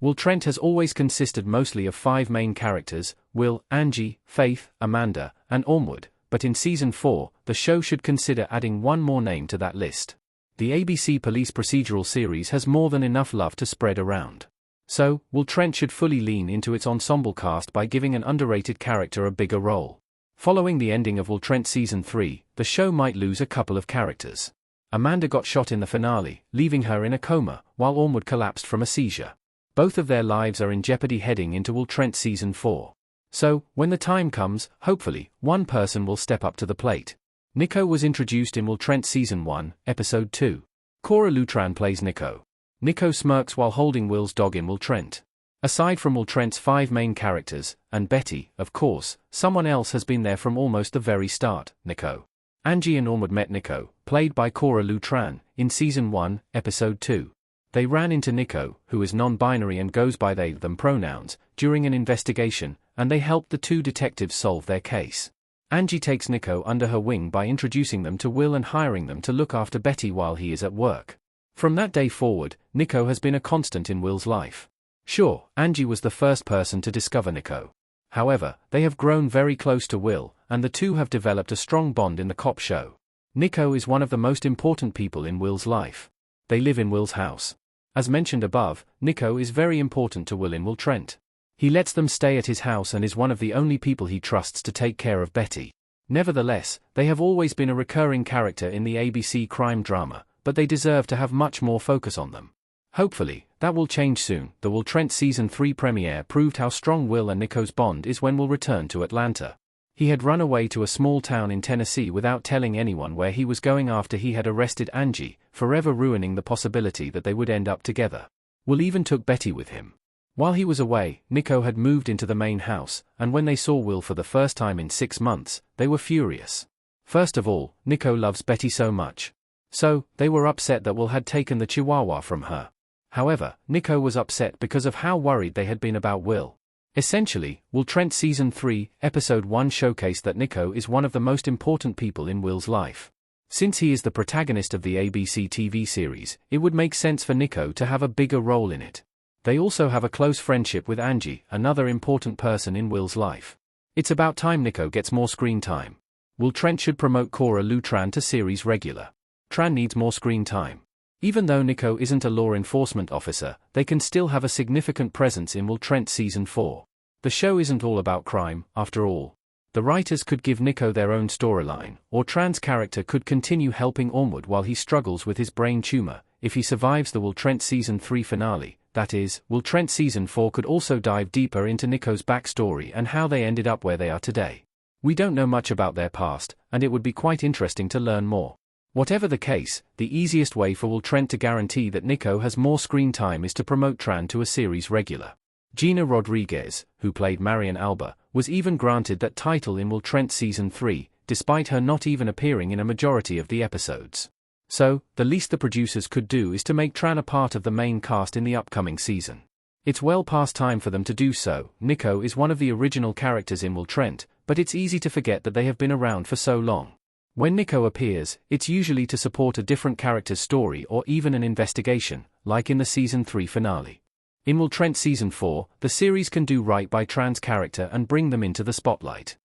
Will Trent has always consisted mostly of 5 main characters: Will, Angie, Faith, Amanda, and Ormwood, but in Season 4, the show should consider adding one more name to that list. The ABC police procedural series has more than enough love to spread around. So, Will Trent should fully lean into its ensemble cast by giving an underrated character a bigger role. Following the ending of Will Trent Season 3, the show might lose a couple of characters. Amanda got shot in the finale, leaving her in a coma, while Ormwood collapsed from a seizure. Both of their lives are in jeopardy heading into Will Trent Season 4. So, when the time comes, hopefully, one person will step up to the plate. Nico was introduced in Will Trent Season 1, Episode 2. Cora Lutran plays Nico. Nico smirks while holding Will's dog in Will Trent. Aside from Will Trent's 5 main characters, and Betty, of course, someone else has been there from almost the very start: Nico. Angie and Ormwood met Nico, played by Cora Lutran, in Season 1, Episode 2. They ran into Nico, who is non-binary and goes by they/them pronouns, during an investigation, and they helped the 2 detectives solve their case. Angie takes Nico under her wing by introducing them to Will and hiring them to look after Betty while he is at work. From that day forward, Nico has been a constant in Will's life. Sure, Angie was the first person to discover Nico. However, they have grown very close to Will, and the 2 have developed a strong bond in the cop show. Nico is one of the most important people in Will's life. They live in Will's house. As mentioned above, Nico is very important to Will in Will Trent. He lets them stay at his house and is one of the only people he trusts to take care of Betty. Nevertheless, they have always been a recurring character in the ABC crime drama, but they deserve to have much more focus on them. Hopefully, that will change soon. The Will Trent Season 3 premiere proved how strong Will and Nico's bond is when Will returned to Atlanta. He had run away to a small town in Tennessee without telling anyone where he was going after he had arrested Angie, forever ruining the possibility that they would end up together. Will even took Betty with him. While he was away, Nico had moved into the main house, and when they saw Will for the first time in 6 months, they were furious. First of all, Nico loves Betty so much. So, they were upset that Will had taken the Chihuahua from her. However, Nico was upset because of how worried they had been about Will. Essentially, Will Trent Season 3, Episode 1 showcased that Nico is one of the most important people in Will's life. Since he is the protagonist of the ABC TV series, it would make sense for Nico to have a bigger role in it. They also have a close friendship with Angie, another important person in Will's life. It's about time Nico gets more screen time. Will Trent should promote Cora Lutran to series regular. Tran needs more screen time. Even though Nico isn't a law enforcement officer, they can still have a significant presence in Will Trent Season 4. The show isn't all about crime, after all. The writers could give Nico their own storyline, or Tran's character could continue helping Ormwood while he struggles with his brain tumor. If he survives the Will Trent Season 3 finale, that is, Will Trent Season 4 could also dive deeper into Nico's backstory and how they ended up where they are today. We don't know much about their past, and it would be quite interesting to learn more. Whatever the case, the easiest way for Will Trent to guarantee that Nico has more screen time is to promote Tran to a series regular. Gina Rodriguez, who played Marian Alba, was even granted that title in Will Trent Season 3, despite her not even appearing in a majority of the episodes. So, the least the producers could do is to make Tran a part of the main cast in the upcoming season. It's well past time for them to do so. Nico is one of the original characters in Will Trent, but it's easy to forget that they have been around for so long. When Nico appears, it's usually to support a different character's story or even an investigation, like in the Season 3 finale. In Will Trent Season 4, the series can do right by Tran's character and bring them into the spotlight.